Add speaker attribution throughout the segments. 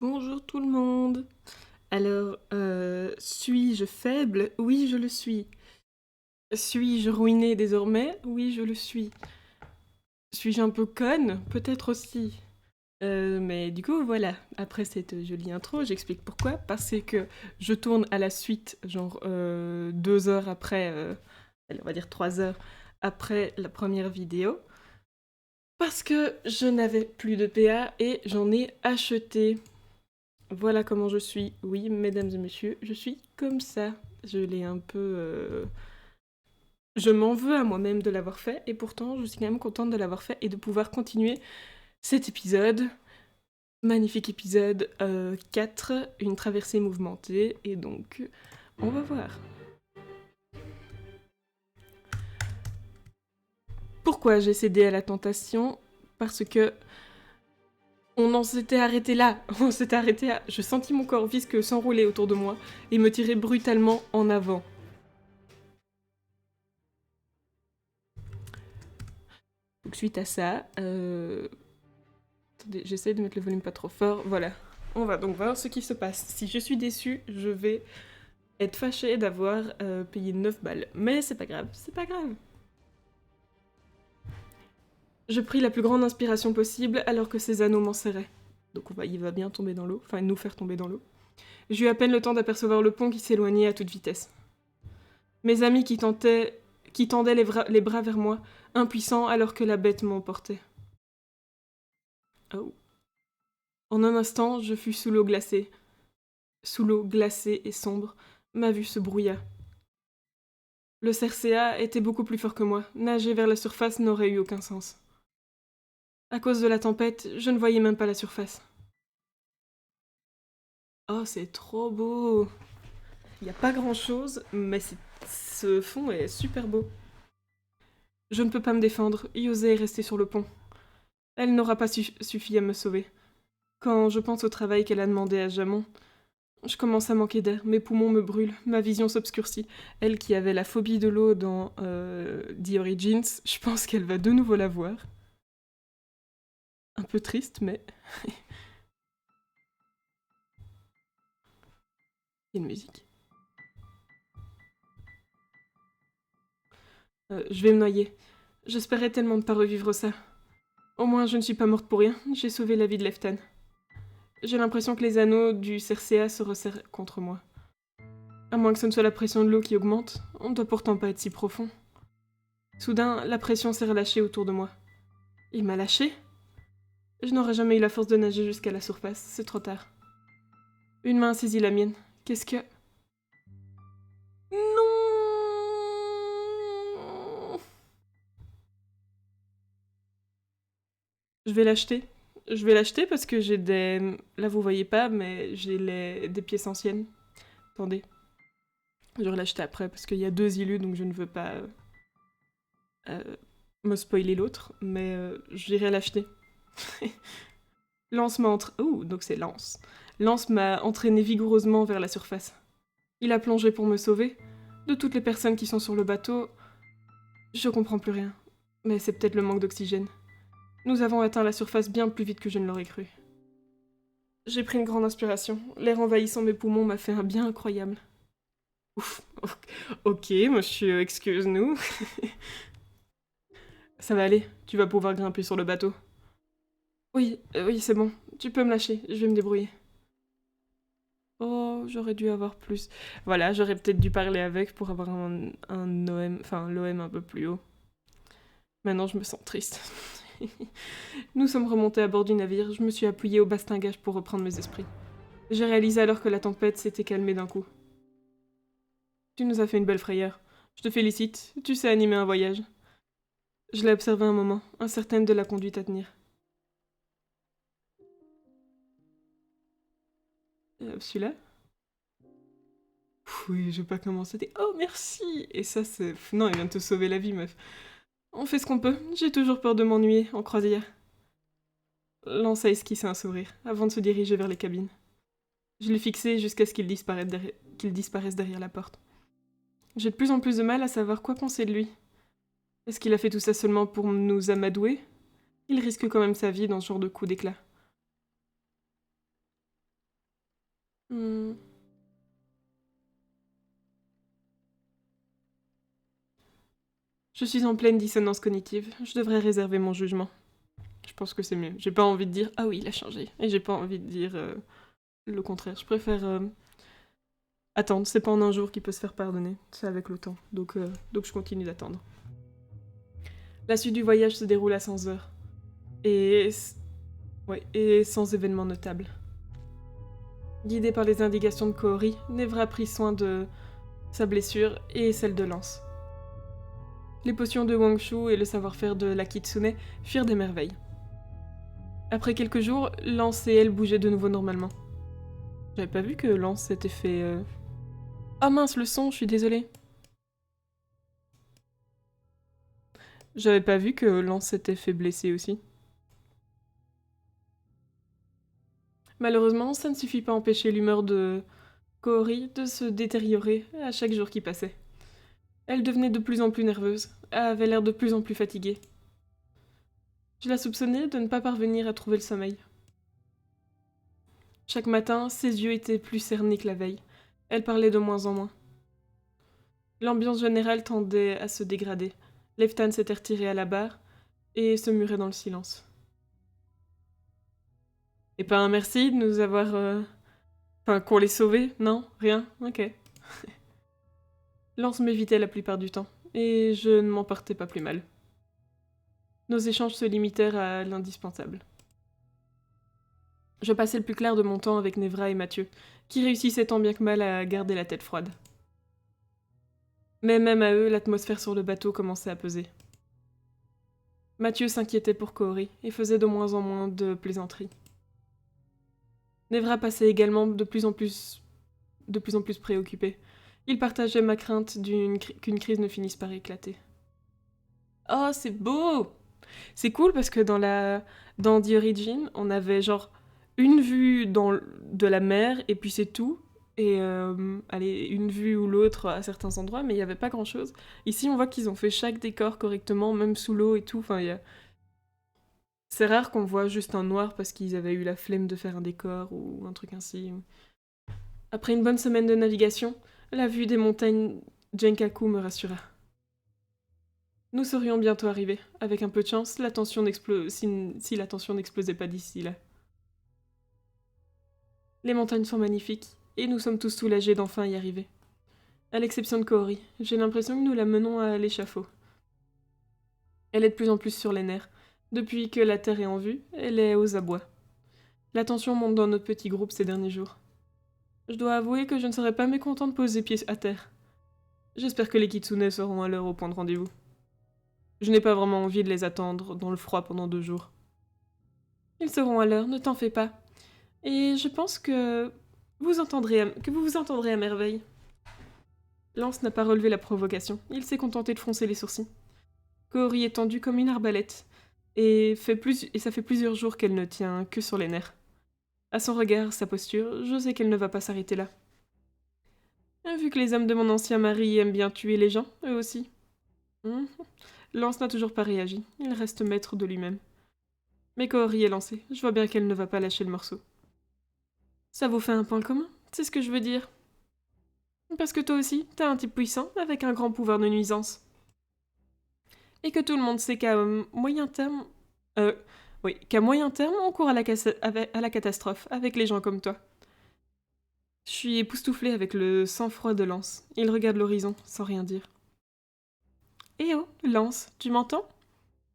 Speaker 1: Bonjour tout le monde. Alors, suis-je faible? Oui, je le suis. Suis-je ruinée désormais? Oui, je le suis. Suis-je un peu conne? Peut-être aussi. Mais du coup, voilà. Après cette jolie intro, j'explique pourquoi. Parce que je tourne à la suite, genre 2 heures après, allez, on va dire 3 heures après la première vidéo. Parce que je n'avais plus de PA et j'en ai acheté. Voilà comment je suis. Oui, mesdames et messieurs, je suis comme ça. Je l'ai un peu... Je m'en veux à moi-même de l'avoir fait, et pourtant, je suis quand même contente de l'avoir fait et de pouvoir continuer cet épisode. Magnifique épisode 4, une traversée mouvementée, et donc, on va voir. Pourquoi j'ai cédé à la tentation? Parce que on en s'était arrêté là. On s'était arrêté à... Je sentis mon corps visque s'enrouler autour de moi et me tirer brutalement en avant. Donc suite à ça, attendez, j'essaie de mettre le volume pas trop fort, voilà. On va donc voir ce qui se passe. Si je suis déçue, je vais être fâchée d'avoir payé 9 balles. Mais c'est pas grave, c'est pas grave. Je pris la plus grande inspiration possible alors que ces anneaux m'en serraient. Donc il va bien tomber dans l'eau, enfin nous faire tomber dans l'eau. J'eus à peine le temps d'apercevoir le pont qui s'éloignait à toute vitesse. Mes amis qui tendaient les bras vers moi, impuissants alors que la bête m'emportait. Oh. En un instant, je fus sous l'eau glacée. Sous l'eau glacée et sombre, ma vue se brouilla. Le cercéa était beaucoup plus fort que moi. Nager vers la surface n'aurait eu aucun sens. À cause de la tempête, je ne voyais même pas la surface. Oh, c'est trop beau! Il n'y a pas grand-chose, mais ce fond est super beau. Je ne peux pas me défendre, Yosé est restée sur le pont. Elle n'aura pas suffi à me sauver. Quand je pense au travail qu'elle a demandé à Jamon, je commence à manquer d'air, mes poumons me brûlent, ma vision s'obscurcit. Elle qui avait la phobie de l'eau dans The Origins, je pense qu'elle va de nouveau la voir. Un peu triste, mais... Il y a une musique. Je vais me noyer. J'espérais tellement ne pas revivre ça. Au moins, je ne suis pas morte pour rien, j'ai sauvé la vie de Leftan. J'ai l'impression que les anneaux du Cercéa se resserrent contre moi. À moins que ce ne soit la pression de l'eau qui augmente, on ne doit pourtant pas être si profond. Soudain, la pression s'est relâchée autour de moi. Il m'a lâché? Je n'aurais jamais eu la force de nager jusqu'à la surface, c'est trop tard. Une main saisit la mienne. Qu'est-ce que... Non! Je vais l'acheter. Je vais l'acheter parce que j'ai des... Là, vous voyez pas, mais j'ai des pièces anciennes. Attendez. Je vais l'acheter après parce qu'il y a 2 illus, donc je ne veux pas euh, me spoiler l'autre, mais j'irai l'acheter. Lance m'a Oh, donc c'est Lance. Lance m'a entraîné vigoureusement vers la surface. Il a plongé pour me sauver. De toutes les personnes qui sont sur le bateau, je comprends plus rien. Mais c'est peut-être le manque d'oxygène. Nous avons atteint la surface bien plus vite que je ne l'aurais cru. J'ai pris une grande inspiration. L'air envahissant mes poumons m'a fait un bien incroyable. Ouf, ok, monsieur, excuse-nous. Ça va aller, tu vas pouvoir grimper sur le bateau. Oui, oui, c'est bon. Tu peux me lâcher, je vais me débrouiller. Oh, j'aurais dû avoir plus. Voilà, j'aurais peut-être dû parler avec pour avoir un OM, enfin l'OM un peu plus haut. Maintenant, je me sens triste. Nous sommes remontés à bord du navire, je me suis appuyée au bastingage pour reprendre mes esprits. J'ai réalisé alors que la tempête s'était calmée d'un coup. Tu nous as fait une belle frayeur. Je te félicite, tu sais animer un voyage. Je l'ai observé un moment, incertaine de la conduite à tenir. Celui-là? Oui, je vais pas commencer. Oh, merci! Et ça, c'est... Non, il vient de te sauver la vie, meuf. On fait ce qu'on peut. J'ai toujours peur de m'ennuyer en croisière. Lance a esquissé un sourire, avant de se diriger vers les cabines. Je l'ai fixé jusqu'à ce qu'il disparaisse derrière la porte. J'ai de plus en plus de mal à savoir quoi penser de lui. Est-ce qu'il a fait tout ça seulement pour nous amadouer? Il risque quand même sa vie dans ce genre de coup d'éclat. Hmm. Je suis en pleine dissonance cognitive. Je devrais réserver mon jugement. Je pense que c'est mieux. J'ai pas envie de dire ah oui, il a changé. Et j'ai pas envie de dire le contraire. Je préfère attendre. C'est pas en un jour qu'il peut se faire pardonner. C'est avec le temps. Donc je continue d'attendre. La suite du voyage se déroule à 100 heures. Et sans événement notable. Guidée par les indications de Koori, Nevra prit soin de sa blessure et celle de Lance. Les potions de Wangshu et le savoir-faire de la Kitsune firent des merveilles. Après quelques jours, Lance et elle bougeaient de nouveau normalement. J'avais pas vu que Lance s'était fait... Ah mince, le son, je suis désolée. J'avais pas vu que Lance s'était fait blesser aussi. Malheureusement, ça ne suffit pas à empêcher l'humeur de Koori de se détériorer à chaque jour qui passait. Elle devenait de plus en plus nerveuse, avait l'air de plus en plus fatiguée. Je la soupçonnais de ne pas parvenir à trouver le sommeil. Chaque matin, ses yeux étaient plus cernés que la veille. Elle parlait de moins en moins. L'ambiance générale tendait à se dégrader. Leftan s'était retiré à la barre et se murait dans le silence. Et pas un merci de nous avoir... Enfin, qu'on l'ait sauvé. Non, rien, ok. Lance m'évitait la plupart du temps, et je ne m'en portais pas plus mal. Nos échanges se limitèrent à l'indispensable. Je passais le plus clair de mon temps avec Nevra et Mathieu, qui réussissaient tant bien que mal à garder la tête froide. Mais même à eux, l'atmosphère sur le bateau commençait à peser. Mathieu s'inquiétait pour Koori et faisait de moins en moins de plaisanteries. Nevra passait également de plus en plus préoccupé. Il partageait ma crainte qu'une crise ne finisse par éclater. Oh, c'est beau! C'est cool parce que dans The Origin, on avait genre une vue de la mer et puis c'est tout. Et allez, une vue ou l'autre à certains endroits, mais il n'y avait pas grand-chose. Ici, on voit qu'ils ont fait chaque décor correctement, même sous l'eau et tout. Enfin, c'est rare qu'on voit juste un noir parce qu'ils avaient eu la flemme de faire un décor ou un truc ainsi. Après une bonne semaine de navigation, la vue des montagnes Genkaku me rassura. Nous serions bientôt arrivés. Avec un peu de chance, si la tension n'explosait pas d'ici là. Les montagnes sont magnifiques, et nous sommes tous soulagés d'enfin y arriver. À l'exception de Koori, j'ai l'impression que nous la menons à l'échafaud. Elle est de plus en plus sur les nerfs. Depuis que la Terre est en vue, elle est aux abois. La tension monte dans notre petit groupe ces derniers jours. Je dois avouer que je ne serais pas mécontent de poser pied à terre. J'espère que les Kitsune seront à l'heure au point de rendez-vous. Je n'ai pas vraiment envie de les attendre dans le froid pendant 2 jours. Ils seront à l'heure, ne t'en fais pas. Et je pense que vous vous entendrez à merveille. Lance n'a pas relevé la provocation. Il s'est contenté de froncer les sourcils. Koori est tendue comme une arbalète, et ça fait plusieurs jours qu'elle ne tient que sur les nerfs. À son regard, sa posture, je sais qu'elle ne va pas s'arrêter là. Vu que les hommes de mon ancien mari aiment bien tuer les gens, eux aussi. Lance n'a toujours pas réagi. Il reste maître de lui-même. Mais Koori est lancée. Je vois bien qu'elle ne va pas lâcher le morceau. Ça vous fait un point commun, c'est ce que je veux dire. Parce que toi aussi, t'as un type puissant avec un grand pouvoir de nuisance. Et que tout le monde sait qu'à moyen terme... qu'à moyen terme, on court à la catastrophe avec les gens comme toi. Je suis époustouflée avec le sang-froid de Lance. Il regarde l'horizon, sans rien dire. Eh oh, Lance, tu m'entends?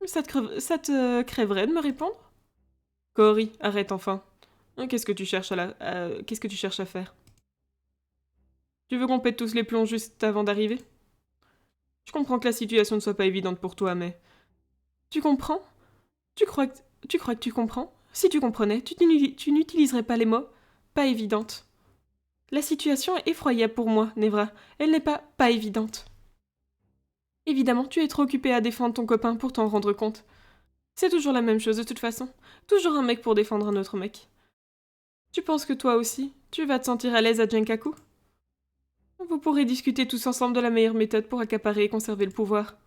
Speaker 1: Ça te crèverait de me répondre? Koori, arrête enfin. Qu'est-ce que tu cherches à faire? Tu veux qu'on pète tous les plombs juste avant d'arriver? Je comprends que la situation ne soit pas évidente pour toi, mais... Tu comprends? Tu crois que tu comprends? Si tu comprenais, tu n'utiliserais pas les mots « pas évidente ». La situation est effroyable pour moi, Nevra. Elle n'est pas évidente. Évidemment, tu es trop occupée à défendre ton copain pour t'en rendre compte. C'est toujours la même chose de toute façon. Toujours un mec pour défendre un autre mec. Tu penses que toi aussi, tu vas te sentir à l'aise à Genkaku? Vous pourrez discuter tous ensemble de la meilleure méthode pour accaparer et conserver le pouvoir.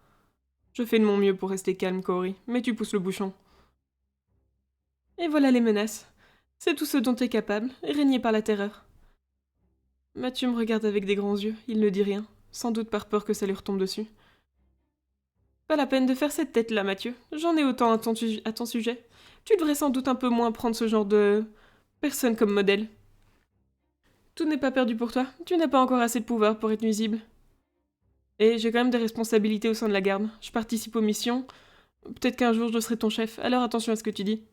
Speaker 1: Je fais de mon mieux pour rester calme, Koori, mais tu pousses le bouchon. Et voilà les menaces. C'est tout ce dont tu es capable, régné par la terreur. Mathieu me regarde avec des grands yeux, il ne dit rien, sans doute par peur que ça lui retombe dessus. Pas la peine de faire cette tête-là, Mathieu. J'en ai autant à ton sujet. Tu devrais sans doute un peu moins prendre ce genre de personne comme modèle. Tout n'est pas perdu pour toi, tu n'as pas encore assez de pouvoir pour être nuisible. Et j'ai quand même des responsabilités au sein de la garde. Je participe aux missions. Peut-être qu'un jour je serai ton chef, alors attention à ce que tu dis.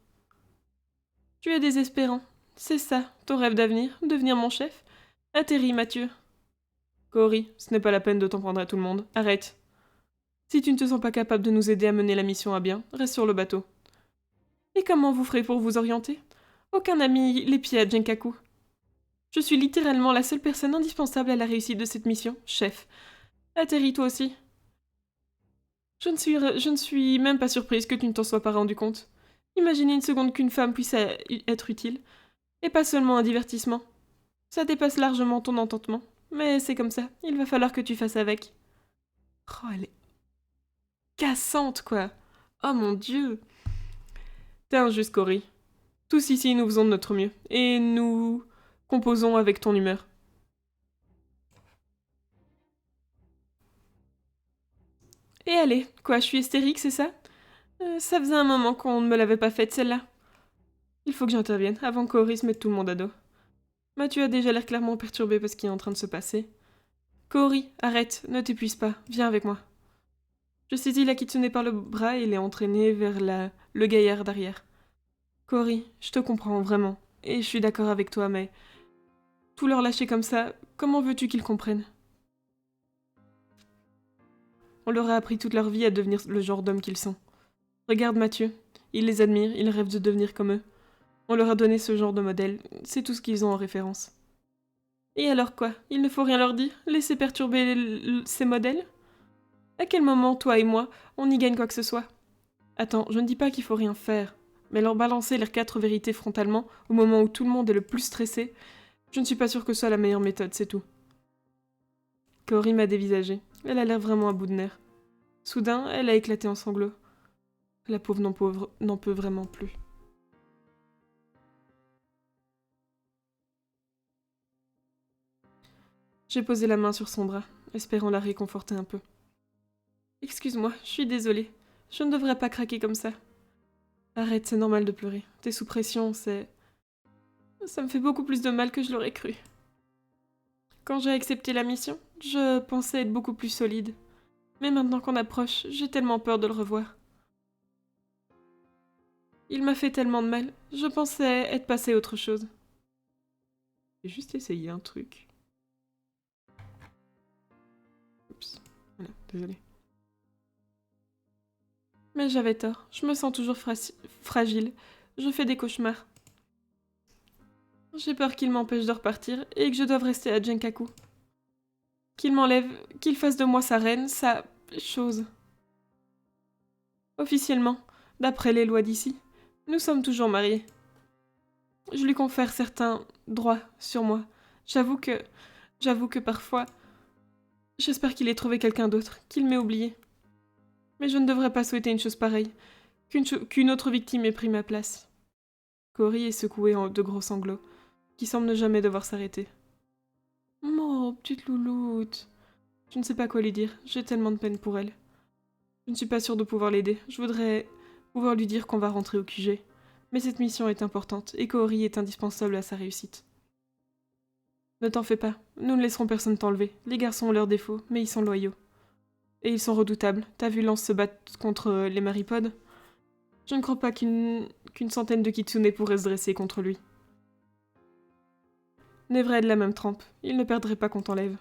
Speaker 1: Tu es désespérant. C'est ça, ton rêve d'avenir, devenir mon chef. Atterris, Mathieu. Cory, ce n'est pas la peine de t'en prendre à tout le monde. Arrête. Si tu ne te sens pas capable de nous aider à mener la mission à bien, reste sur le bateau. Et comment vous ferez pour vous orienter? Aucun n'a mis les pieds à Jenkaku. Je suis littéralement la seule personne indispensable à la réussite de cette mission, chef. Atterris toi aussi. Je ne suis même pas surprise que tu ne t'en sois pas rendu compte. Imaginez une seconde qu'une femme puisse être utile. Et pas seulement un divertissement. Ça dépasse largement ton entendement. Mais c'est comme ça, il va falloir que tu fasses avec. Oh, elle est cassante, quoi. Oh mon Dieu. T'es injuste, Cory. Tous ici, nous faisons de notre mieux. Et nous composons avec ton humeur. Et allez, quoi, je suis hystérique, c'est ça? Ça faisait un moment qu'on ne me l'avait pas faite, celle-là. Il faut que j'intervienne, avant que Cory se mette tout le monde à dos. Mathieu a déjà l'air clairement perturbé par ce qui est en train de se passer. Cory, arrête, ne t'épuise pas, viens avec moi. Je saisis la Kitsune par le bras et l'ai entraînée vers le gaillard d'arrière. Cory, je te comprends vraiment, et je suis d'accord avec toi, mais tout leur lâcher comme ça, comment veux-tu qu'ils comprennent? On leur a appris toute leur vie à devenir le genre d'hommes qu'ils sont. Regarde Mathieu, ils les admirent, ils rêvent de devenir comme eux. On leur a donné ce genre de modèle, c'est tout ce qu'ils ont en référence. Et alors quoi? Il ne faut rien leur dire? Laisser perturber ces modèles? À quel moment, toi et moi, on y gagne quoi que ce soit? Attends, je ne dis pas qu'il faut rien faire, mais leur balancer leurs 4 vérités frontalement, au moment où tout le monde est le plus stressé, je ne suis pas sûre que ce soit la meilleure méthode, c'est tout. Cory m'a dévisagée. Elle a l'air vraiment à bout de nerfs. Soudain, elle a éclaté en sanglots. La pauvre n'en peut vraiment plus. J'ai posé la main sur son bras, espérant la réconforter un peu. Excuse-moi, je suis désolée. Je ne devrais pas craquer comme ça. Arrête, c'est normal de pleurer. T'es sous pression, c'est... Ça me fait beaucoup plus de mal que je l'aurais cru. Quand j'ai accepté la mission, je pensais être beaucoup plus solide. Mais maintenant qu'on approche, j'ai tellement peur de le revoir. Il m'a fait tellement de mal, je pensais être passé à autre chose. J'ai juste essayé un truc. Oups, voilà, désolée. Mais j'avais tort, je me sens toujours fragile. Je fais des cauchemars. J'ai peur qu'il m'empêche de repartir et que je doive rester à Jenkaku. Qu'il m'enlève, qu'il fasse de moi sa reine, sa chose. Officiellement, d'après les lois d'ici, nous sommes toujours mariés. Je lui confère certains droits sur moi. J'avoue que parfois, j'espère qu'il ait trouvé quelqu'un d'autre, qu'il m'ait oublié. Mais je ne devrais pas souhaiter une chose pareille, qu'une autre victime ait pris ma place. Cory est secouée en de gros sanglots, qui semblent ne jamais devoir s'arrêter. Oh, petite louloute. Je ne sais pas quoi lui dire, j'ai tellement de peine pour elle. Je ne suis pas sûre de pouvoir l'aider, je voudrais pouvoir lui dire qu'on va rentrer au QG. Mais cette mission est importante, et Cory est indispensable à sa réussite. Ne t'en fais pas, nous ne laisserons personne t'enlever. Les garçons ont leurs défauts, mais ils sont loyaux. Et ils sont redoutables. T'as vu Lance se battre contre les maripodes? Je ne crois pas qu'une centaine de kitsune pourraient se dresser contre lui. Nevra est de la même trempe, il ne perdrait pas qu'on t'enlève.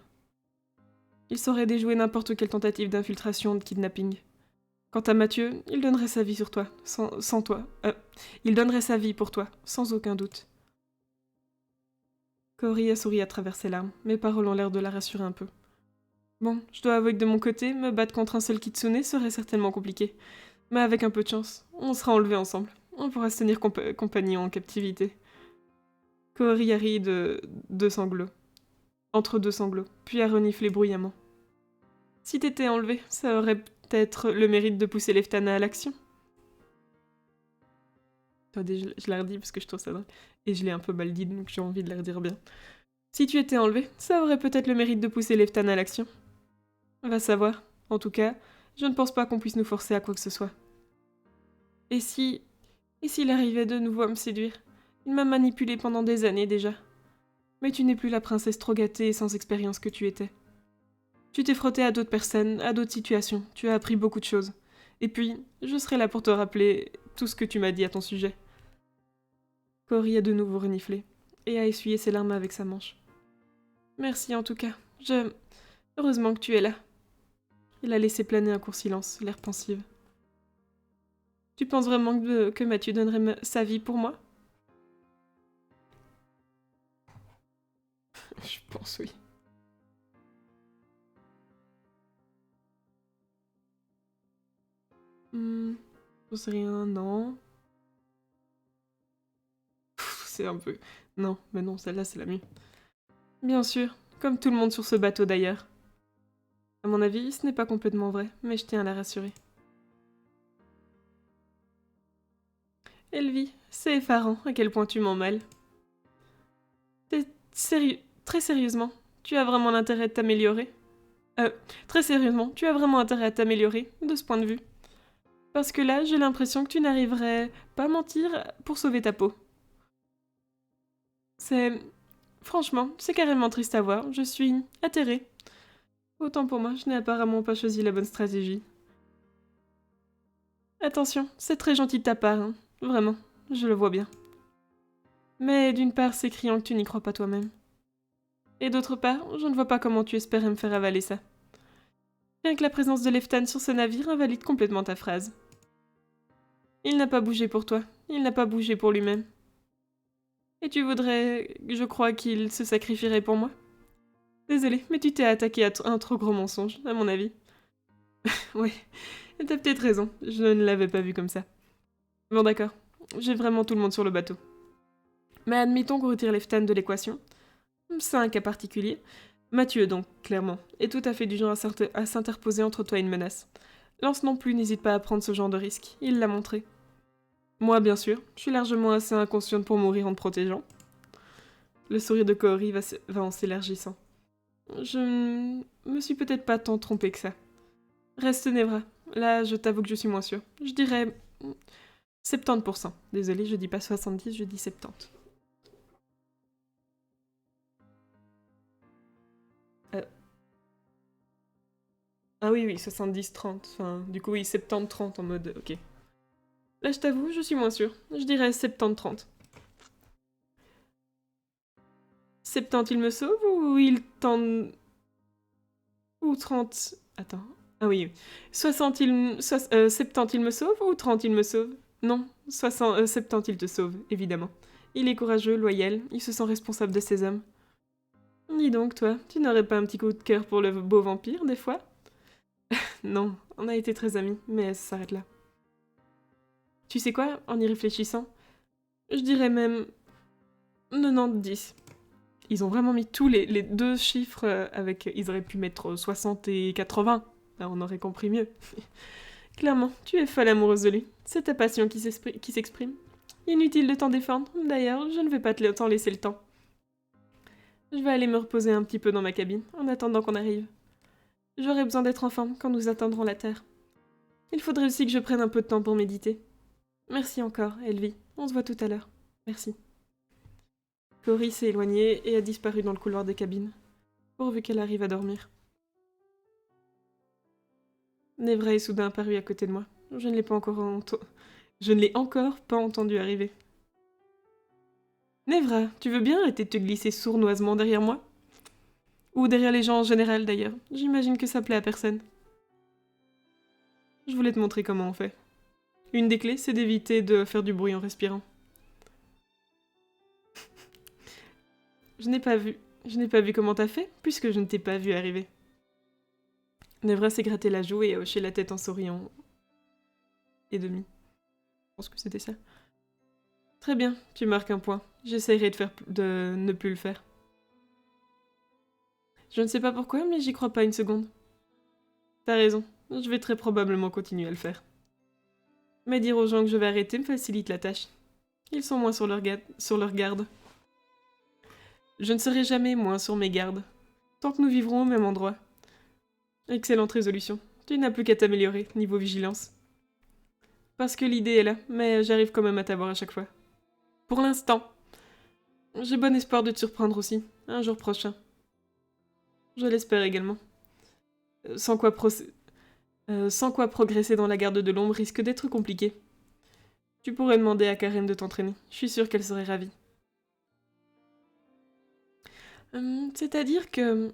Speaker 1: Il saurait déjouer n'importe quelle tentative d'infiltration ou de kidnapping. Quant à Mathieu, il donnerait sa vie sur toi, sans toi. Il donnerait sa vie pour toi, sans aucun doute. Cory a souri à travers ses larmes, mes paroles ont l'air de la rassurer un peu. Bon, je dois avouer que de mon côté, me battre contre un seul kitsune serait certainement compliqué. Mais avec un peu de chance, on sera enlevés ensemble. On pourra se tenir compagnie en captivité. Cory a ri de deux sanglots. Entre deux sanglots, puis a reniflé bruyamment. Si t'étais enlevé, ça aurait peut-être le mérite de pousser Leftana à l'action. Attendez, je la redis parce que je trouve ça drôle. Et je l'ai un peu mal dit, donc j'ai envie de la redire bien. Si tu étais enlevé, ça aurait peut-être le mérite de pousser Leftan à l'action. Va savoir. En tout cas, je ne pense pas qu'on puisse nous forcer à quoi que ce soit. Et si... Et s'il arrivait de nouveau à me séduire? Il m'a manipulée pendant des années déjà. Mais tu n'es plus la princesse trop gâtée et sans expérience que tu étais. Tu t'es frottée à d'autres personnes, à d'autres situations, tu as appris beaucoup de choses. Et puis, je serai là pour te rappeler tout ce que tu m'as dit à ton sujet. Cory a de nouveau reniflé, et a essuyé ses larmes avec sa manche. Merci en tout cas, Heureusement que tu es là. Il a laissé planer un court silence, l'air pensive. Tu penses vraiment que Mathieu donnerait sa vie pour moi? Je pense oui. Je sais rien, non. C'est un peu... Non, mais non, celle-là c'est la mieux. Bien sûr, comme tout le monde sur ce bateau d'ailleurs. À mon avis, ce n'est pas complètement vrai, mais je tiens à la rassurer. Elvie, c'est effarant à quel point tu m'emballes. Sérieux, très sérieusement, tu as vraiment l'intérêt de t'améliorer? Très sérieusement, tu as vraiment intérêt à t'améliorer, de ce point de vue. Parce que là, j'ai l'impression que tu n'arriverais pas à mentir pour sauver ta peau. C'est... Franchement, c'est carrément triste à voir, je suis atterrée. Autant pour moi, je n'ai apparemment pas choisi la bonne stratégie. Attention, c'est très gentil de ta part, hein. Vraiment, je le vois bien. Mais d'une part, c'est criant que tu n'y crois pas toi-même. Et d'autre part, je ne vois pas comment tu espérais me faire avaler ça. Rien que la présence de Leftan sur ce navire invalide complètement ta phrase. Il n'a pas bougé pour toi, il n'a pas bougé pour lui-même. Et tu voudrais, je crois, qu'il se sacrifierait pour moi? Désolée, mais tu t'es attaqué à un trop gros mensonge, à mon avis. Oui, t'as peut-être raison, je ne l'avais pas vu comme ça. Bon d'accord, j'ai vraiment tout le monde sur le bateau. Mais admettons qu'on retire Leftan de l'équation. C'est un cas particulier. Mathieu, donc, clairement, est tout à fait du genre à s'interposer entre toi et une menace. Lance non plus n'hésite pas à prendre ce genre de risque, il l'a montré. Moi, bien sûr, je suis largement assez inconsciente pour mourir en te protégeant. Le sourire de Cory va en s'élargissant. Je me suis peut-être pas tant trompée que ça. Reste Nevra. Là, je t'avoue que je suis moins sûre. Je dirais 70%. Désolée, je dis pas 70, je dis 70. Ah oui, oui, 70-30. Enfin, du coup, oui, 70-30 en mode... Ok. Là, je t'avoue, je suis moins sûre. Je dirais 70-30. 70, il me sauve ou il tente... Ou 30... Attends. Ah oui, oui. 70, il me sauve ou 30, il me sauve? Non, 70, il te sauve, évidemment. Il est courageux, loyal, il se sent responsable de ses hommes. Dis donc, toi, tu n'aurais pas un petit coup de cœur pour le beau vampire, des fois? Non, on a été très amis, mais ça s'arrête là. Tu sais quoi, en y réfléchissant, je dirais même 90-10. Ils ont vraiment mis tous les deux chiffres avec... Ils auraient pu mettre 60 et 80. Là, on aurait compris mieux. Clairement, tu es folle amoureuse de lui. C'est ta passion qui s'exprime. Inutile de t'en défendre. D'ailleurs, je ne vais pas t'en laisser le temps. Je vais aller me reposer un petit peu dans ma cabine, en attendant qu'on arrive. J'aurai besoin d'être en forme quand nous atteindrons la Terre. Il faudrait aussi que je prenne un peu de temps pour méditer. Merci encore, Elvie. On se voit tout à l'heure. Merci. Cory s'est éloignée et a disparu dans le couloir des cabines, pourvu qu'elle arrive à dormir. Nevra est soudain apparue à côté de moi. Je ne l'ai encore pas entendu arriver. Nevra, tu veux bien arrêter de te glisser sournoisement derrière moi? Ou derrière les gens en général d'ailleurs. J'imagine que ça plaît à personne. Je voulais te montrer comment on fait. Une des clés, c'est d'éviter de faire du bruit en respirant. Je n'ai pas vu comment t'as fait, puisque je ne t'ai pas vu arriver. Nevra s'est gratté la joue et a hoché la tête en souriant. Et demi. Je pense que c'était ça. Très bien, tu marques un point. J'essayerai de ne plus le faire. Je ne sais pas pourquoi, mais j'y crois pas une seconde. T'as raison, je vais très probablement continuer à le faire. Mais dire aux gens que je vais arrêter me facilite la tâche. Ils sont moins sur leur garde. Je ne serai jamais moins sur mes gardes, tant que nous vivrons au même endroit. Excellente résolution. Tu n'as plus qu'à t'améliorer, niveau vigilance. Parce que l'idée est là, mais j'arrive quand même à t'avoir à chaque fois. Pour l'instant. J'ai bon espoir de te surprendre aussi, un jour prochain. Je l'espère également. Sans quoi, sans quoi progresser dans la garde de l'ombre risque d'être compliqué. Tu pourrais demander à Karen de t'entraîner. Je suis sûre qu'elle serait ravie. C'est-à-dire que...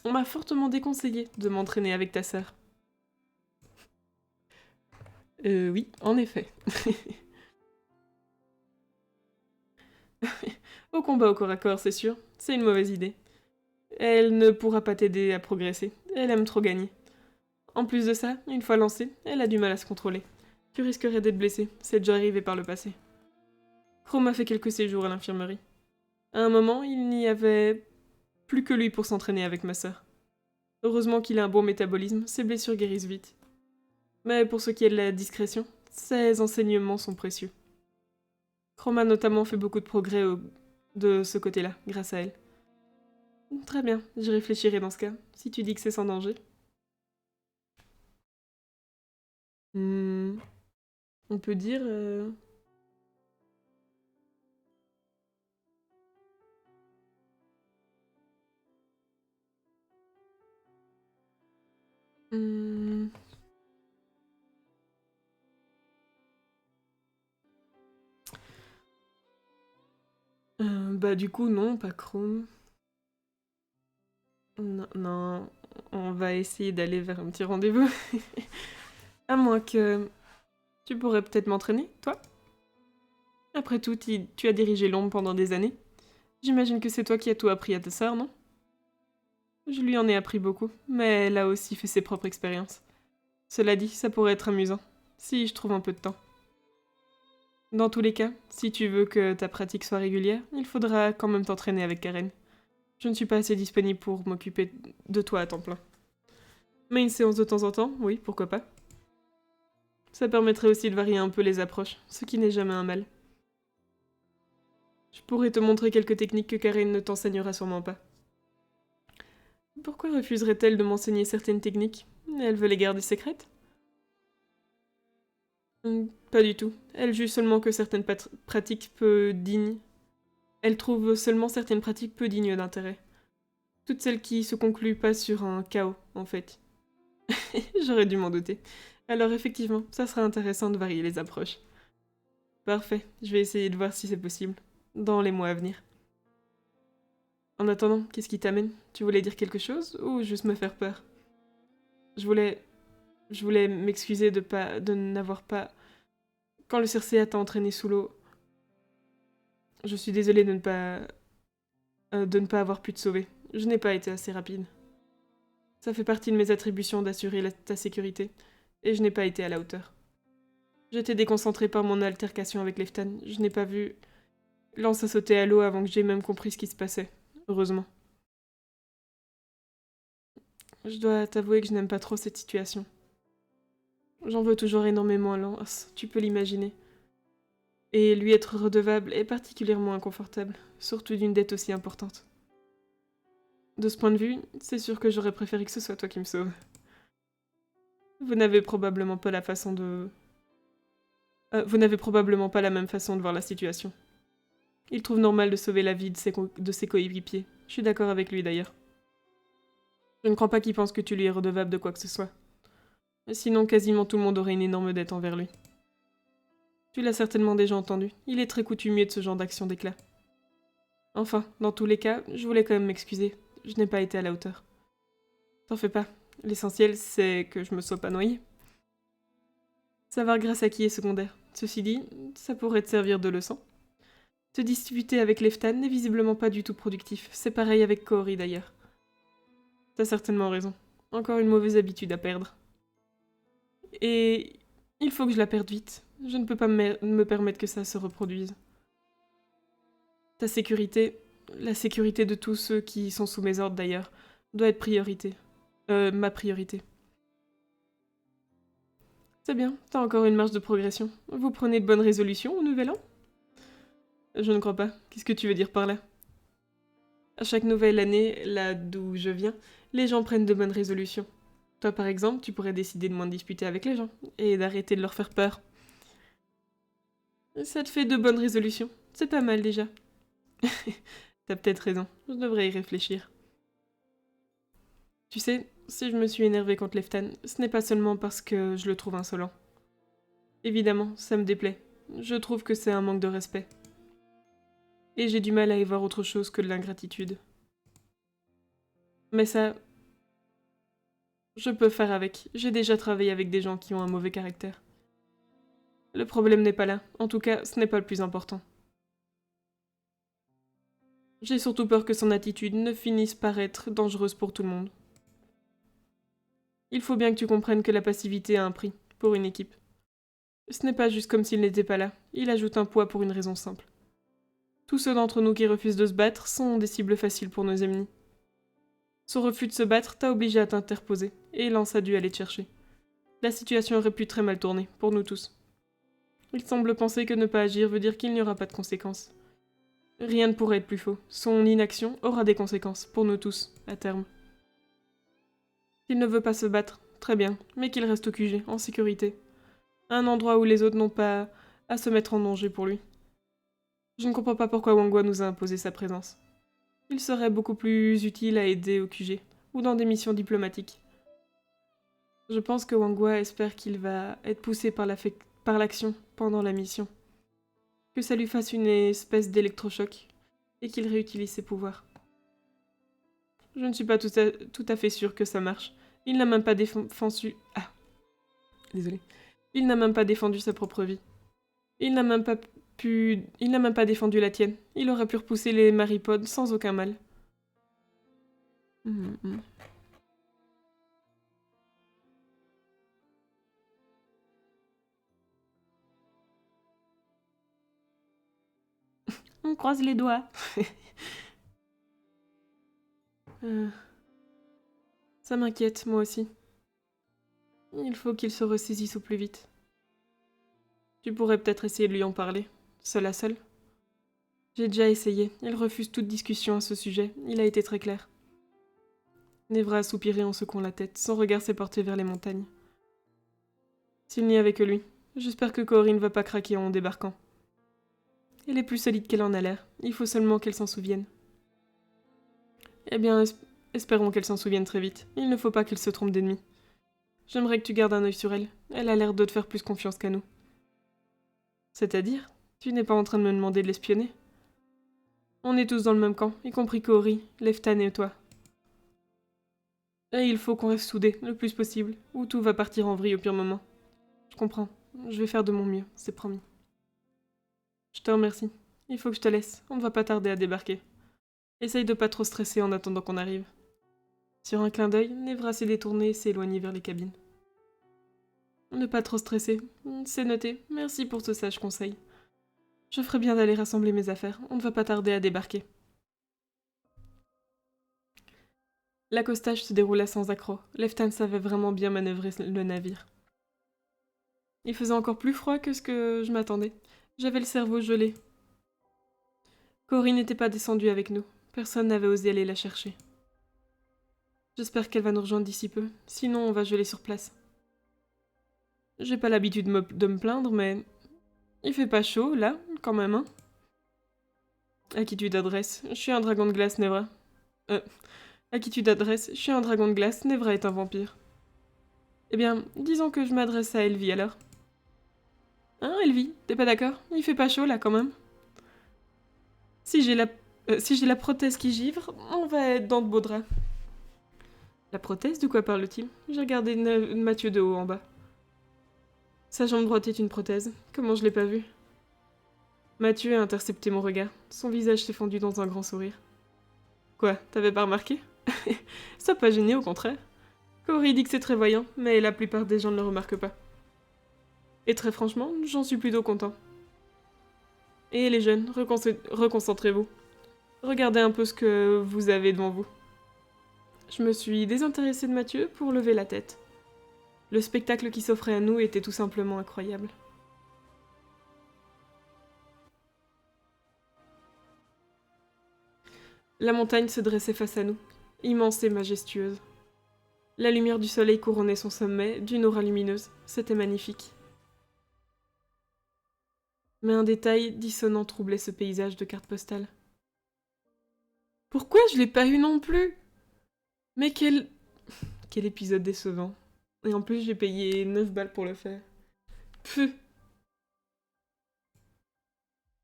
Speaker 1: On m'a fortement déconseillé de m'entraîner avec ta sœur. Oui, en effet. Au combat au corps à corps, c'est sûr. C'est une mauvaise idée. Elle ne pourra pas t'aider à progresser. Elle aime trop gagner. En plus de ça, une fois lancée, elle a du mal à se contrôler. Tu risquerais d'être blessé. C'est déjà arrivé par le passé. Chrome a fait quelques séjours à l'infirmerie. À un moment, il n'y avait plus que lui pour s'entraîner avec ma sœur. Heureusement qu'il a un bon métabolisme, ses blessures guérissent vite. Mais pour ce qui est de la discrétion, ses enseignements sont précieux. Chrome a notamment fait beaucoup de progrès de ce côté-là, grâce à elle. Très bien, j'y réfléchirai dans ce cas, si tu dis que c'est sans danger. On peut dire... Hmm, bah du coup non, pas Chrome. Non, non, on va essayer d'aller vers un petit rendez-vous. À moins que... Tu pourrais peut-être m'entraîner, toi? Après tout, tu as dirigé l'ombre pendant des années. J'imagine que c'est toi qui as tout appris à ta sœur, non? Je lui en ai appris beaucoup, mais elle a aussi fait ses propres expériences. Cela dit, ça pourrait être amusant, si je trouve un peu de temps. Dans tous les cas, si tu veux que ta pratique soit régulière, il faudra quand même t'entraîner avec Karen. Je ne suis pas assez disponible pour m'occuper de toi à temps plein. Mais une séance de temps en temps, oui, pourquoi pas. Ça permettrait aussi de varier un peu les approches, ce qui n'est jamais un mal. Je pourrais te montrer quelques techniques que Karen ne t'enseignera sûrement pas. Pourquoi refuserait-elle de m'enseigner certaines techniques? Elle veut les garder secrètes? Pas du tout. Elle juge seulement que certaines pratiques peu dignes. Elle trouve seulement certaines pratiques peu dignes d'intérêt. Toutes celles qui se concluent pas sur un chaos, en fait. J'aurais dû m'en douter. Alors effectivement, ça serait intéressant de varier les approches. Parfait, je vais essayer de voir si c'est possible, dans les mois à venir. En attendant, qu'est-ce qui t'amène? Tu voulais dire quelque chose, ou juste me faire peur? Je voulais... Je voulais m'excuser de n'avoir pas... Quand le Circéat t'a entraîné sous l'eau, je suis désolée de ne pas avoir pu te sauver. Je n'ai pas été assez rapide. Ça fait partie de mes attributions d'assurer ta sécurité, et je n'ai pas été à la hauteur. J'étais déconcentrée par mon altercation avec Leftan. Je n'ai pas vu Lance a sauté à l'eau avant que j'aie même compris ce qui se passait. Heureusement. Je dois t'avouer que je n'aime pas trop cette situation. J'en veux toujours énormément à Lance, tu peux l'imaginer. Et lui être redevable est particulièrement inconfortable, surtout d'une dette aussi importante. De ce point de vue, c'est sûr que j'aurais préféré que ce soit toi qui me sauve. Vous n'avez probablement pas vous n'avez probablement pas la même façon de voir la situation. Il trouve normal de sauver la vie de ses coéquipiers. Je suis d'accord avec lui d'ailleurs. Je ne crois pas qu'il pense que tu lui es redevable de quoi que ce soit. Sinon, quasiment tout le monde aurait une énorme dette envers lui. Tu l'as certainement déjà entendu, il est très coutumier de ce genre d'action d'éclat. Enfin, dans tous les cas, je voulais quand même m'excuser. Je n'ai pas été à la hauteur. T'en fais pas. L'essentiel, c'est que je me sois pas noyée. Savoir grâce à qui est secondaire. Ceci dit, ça pourrait te servir de leçon. Te disputer avec Leftan n'est visiblement pas du tout productif. C'est pareil avec Kaori d'ailleurs. T'as certainement raison. Encore une mauvaise habitude à perdre. Et il faut que je la perde vite. Je ne peux pas me permettre que ça se reproduise. Ta sécurité, la sécurité de tous ceux qui sont sous mes ordres d'ailleurs, doit être ma priorité. C'est bien, t'as encore une marge de progression. Vous prenez de bonnes résolutions au nouvel an? Je ne crois pas. Qu'est-ce que tu veux dire par là? À chaque nouvelle année, là d'où je viens, les gens prennent de bonnes résolutions. Toi, par exemple, tu pourrais décider de moins discuter avec les gens et d'arrêter de leur faire peur. Ça te fait de bonnes résolutions. C'est pas mal déjà. T'as peut-être raison, je devrais y réfléchir. Tu sais, si je me suis énervée contre Leftan, ce n'est pas seulement parce que je le trouve insolent. Évidemment, ça me déplaît. Je trouve que c'est un manque de respect. Et j'ai du mal à y voir autre chose que de l'ingratitude. Mais ça, je peux faire avec. J'ai déjà travaillé avec des gens qui ont un mauvais caractère. Le problème n'est pas là. En tout cas, ce n'est pas le plus important. J'ai surtout peur que son attitude ne finisse par être dangereuse pour tout le monde. Il faut bien que tu comprennes que la passivité a un prix, pour une équipe. Ce n'est pas juste comme s'il n'était pas là, il ajoute un poids pour une raison simple. Tous ceux d'entre nous qui refusent de se battre sont des cibles faciles pour nos ennemis. Son refus de se battre t'a obligé à t'interposer, et Lance a dû aller te chercher. La situation aurait pu très mal tourner, pour nous tous. Il semble penser que ne pas agir veut dire qu'il n'y aura pas de conséquences. Rien ne pourrait être plus faux. Son inaction aura des conséquences, pour nous tous, à terme. S'il ne veut pas se battre, très bien, mais qu'il reste au QG, en sécurité. À un endroit où les autres n'ont pas à se mettre en danger pour lui. Je ne comprends pas pourquoi Wangwa nous a imposé sa présence. Il serait beaucoup plus utile à aider au QG, ou dans des missions diplomatiques. Je pense que Wangwa espère qu'il va être poussé par l'action pendant la mission. Que ça lui fasse une espèce d'électrochoc, et qu'il réutilise ses pouvoirs. Je ne suis pas tout à fait sûre que ça marche. Il n'a même pas défendu... Ah, désolé. Il n'a même pas défendu sa propre vie. Il n'a même pas défendu la tienne. Il aurait pu repousser les maripodes sans aucun mal. On croise les doigts. Ça m'inquiète, moi aussi. Il faut qu'il se ressaisisse au plus vite. Tu pourrais peut-être essayer de lui en parler, seul à seul. J'ai déjà essayé. Il refuse toute discussion à ce sujet. Il a été très clair. Nevra a soupiré en secouant la tête. Son regard s'est porté vers les montagnes. S'il n'y avait que lui, j'espère que Corinne ne va pas craquer en débarquant. Elle est plus solide qu'elle en a l'air. Il faut seulement qu'elle s'en souvienne. Eh bien, espérons qu'elle s'en souvienne très vite. Il ne faut pas qu'elle se trompe d'ennemi. J'aimerais que tu gardes un œil sur elle. Elle a l'air de te faire plus confiance qu'à nous. C'est-à-dire, tu n'es pas en train de me demander de l'espionner? On est tous dans le même camp, y compris Kaori, Leftan et toi. Et il faut qu'on reste soudés, le plus possible, ou tout va partir en vrille au pire moment. Je comprends. Je vais faire de mon mieux, c'est promis. Je te remercie. Il faut que je te laisse. On ne va pas tarder à débarquer. Essaye de pas trop stresser en attendant qu'on arrive. Sur un clin d'œil, Nevra s'est détournée et s'est éloignée vers les cabines. Ne pas trop stresser. C'est noté. Merci pour ce sage conseil. Je ferai bien d'aller rassembler mes affaires. On ne va pas tarder à débarquer. L'accostage se déroula sans accroc. Leftan savait vraiment bien manœuvrer le navire. Il faisait encore plus froid que ce que je m'attendais. J'avais le cerveau gelé. Corinne n'était pas descendue avec nous. Personne n'avait osé aller la chercher. J'espère qu'elle va nous rejoindre d'ici peu. Sinon, on va geler sur place. J'ai pas l'habitude de me plaindre, mais... Il fait pas chaud, là, quand même, hein? À qui tu t'adresses? Je suis un dragon de glace, Nevra. À qui tu t'adresses? Je suis un dragon de glace, Nevra est un vampire. Eh bien, disons que je m'adresse à Elvie, alors. Hein, Elvie? T'es pas d'accord? Il fait pas chaud, là, quand même. Si j'ai la prothèse qui givre, on va être dans de beaux draps. La prothèse? De quoi parle-t-il? J'ai regardé Mathieu de haut en bas. Sa jambe droite est une prothèse. Comment je l'ai pas vue? Mathieu a intercepté mon regard. Son visage s'est fondu dans un grand sourire. Quoi, t'avais pas remarqué? Ça pas gêné, au contraire. Cory dit que c'est très voyant, mais la plupart des gens ne le remarquent pas. Et très franchement, j'en suis plutôt content. Et les jeunes, reconcentrez-vous. Regardez un peu ce que vous avez devant vous. Je me suis désintéressée de Mathieu pour lever la tête. Le spectacle qui s'offrait à nous était tout simplement incroyable. La montagne se dressait face à nous, immense et majestueuse. La lumière du soleil couronnait son sommet d'une aura lumineuse. C'était magnifique. Mais un détail dissonant troublait ce paysage de carte postale. Pourquoi je l'ai pas eu non plus? Mais quel épisode décevant. Et en plus, j'ai payé 9 balles pour le faire. Pfff.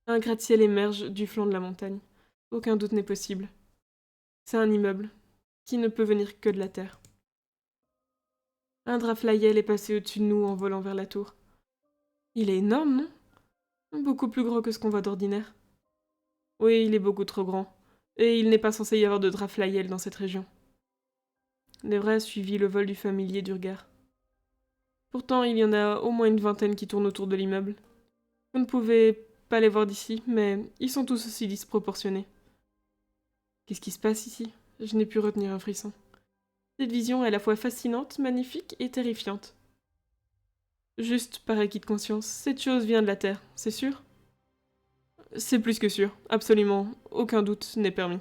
Speaker 1: Un gratte-ciel émerge du flanc de la montagne. Aucun doute n'est possible. C'est un immeuble, qui ne peut venir que de la terre. Un Draflyel est passé au-dessus de nous en volant vers la tour. Il est énorme, non? Beaucoup plus gros que ce qu'on voit d'ordinaire. Oui, il est beaucoup trop grand. Et il n'est pas censé y avoir de Draflyel dans cette région. Nevra suivit le vol du familier du regard. Pourtant, il y en a au moins une vingtaine qui tournent autour de l'immeuble. Vous ne pouvez pas les voir d'ici, mais ils sont tous aussi disproportionnés. Qu'est-ce qui se passe ici? Je n'ai pu retenir un frisson. Cette vision est à la fois fascinante, magnifique et terrifiante. Juste par acquis de conscience, cette chose vient de la Terre, c'est sûr? C'est plus que sûr, absolument, aucun doute n'est permis.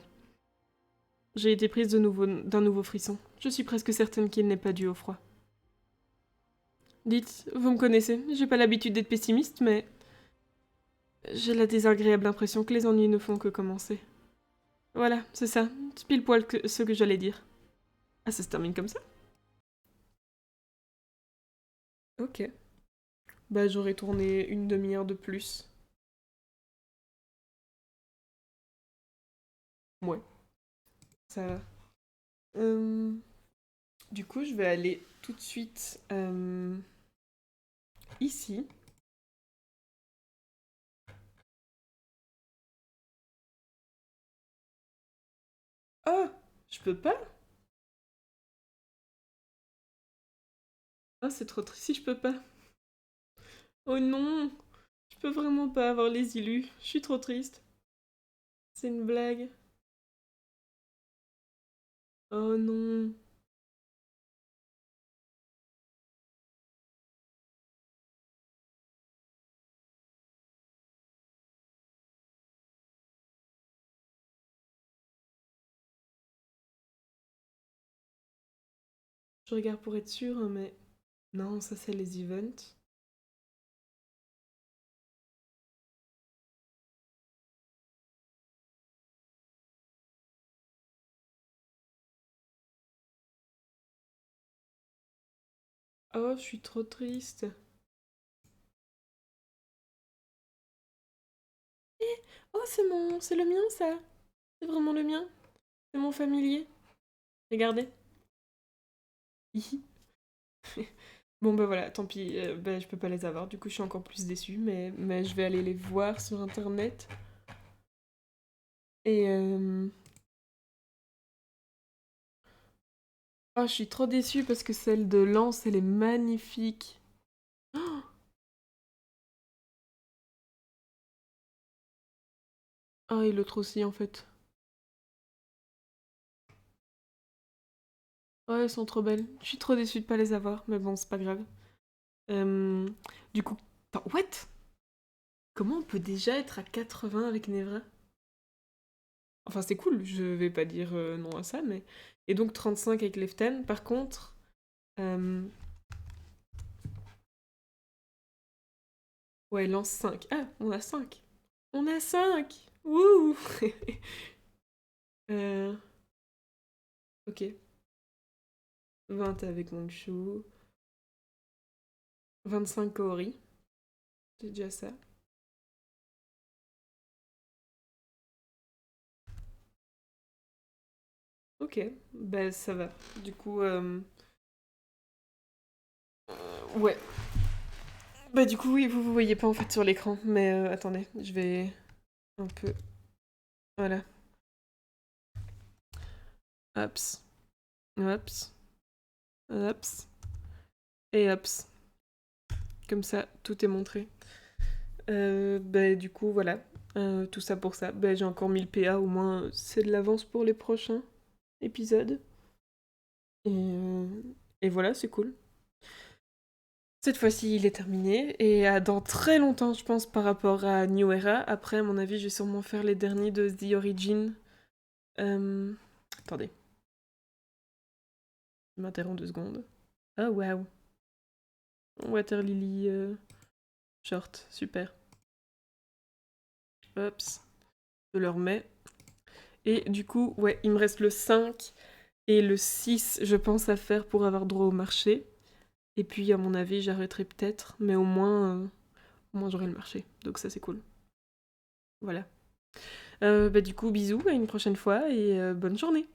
Speaker 1: J'ai été prise d'un nouveau frisson. Je suis presque certaine qu'il n'est pas dû au froid. Dites, vous me connaissez, j'ai pas l'habitude d'être pessimiste, mais j'ai la désagréable impression que les ennuis ne font que commencer. Voilà, c'est ça, c'est pile poil ce que j'allais dire. Ah, ça se termine comme ça? Ok. Bah, j'aurais tourné une demi-heure de plus. Ouais, ça va. Euh, Du coup, je vais aller tout de suite ici. Oh, je peux pas? Ah, c'est trop triste si je peux pas. Oh non, je peux vraiment pas avoir les illus. Je suis trop triste. C'est une blague. Oh non. Je regarde pour être sûre, hein, mais... Non, ça c'est les events. Oh, je suis trop triste. Oh, c'est le mien ça. C'est vraiment le mien. C'est mon familier. Regardez. Hihi. Bon bah voilà, tant pis, bah, je peux pas les avoir, du coup je suis encore plus déçue, mais je vais aller les voir sur internet. Et oh, je suis trop déçue parce que celle de Lance, elle est magnifique. Ah, et l'autre aussi en fait. Ouais, elles sont trop belles. Je suis trop déçue de pas les avoir, mais bon, c'est pas grave. Euh, du coup, attends, what? Comment on peut déjà être à 80 avec Nevra? Enfin, c'est cool, je vais pas dire non à ça, mais... Et donc 35 avec Leften, par contre... euh, Ouais, Lance 5. Ah, on a 5. On a 5. Wouh. euh, Ok. 20 avec Mongshu. 25 Kaori. C'est déjà ça. Ok, bah ça va. Du coup, ouais. Bah du coup, oui, vous voyez pas en fait sur l'écran. Mais attendez, je vais un peu... Voilà. Hops. Hops. Hops. Et hops. Comme ça, tout est montré. Bah du coup, voilà. Tout ça pour ça. Bah j'ai encore 1000 PA, au moins c'est de l'avance pour les prochains épisodes. Et, euh, et voilà, c'est cool. Cette fois-ci, il est terminé. Et dans très longtemps, je pense, par rapport à New Era. Après, à mon avis, je vais sûrement faire les derniers de The Origin. Attendez. Je m'interromps 2 secondes. Oh waouh. Water Lily short, super. Hop, je le remets. Et du coup, ouais, il me reste le 5 et le 6, je pense à faire pour avoir droit au marché. Et puis, à mon avis, j'arrêterai peut-être, mais au moins j'aurai le marché. Donc ça, c'est cool. Voilà. Du coup, bisous, à une prochaine fois et bonne journée.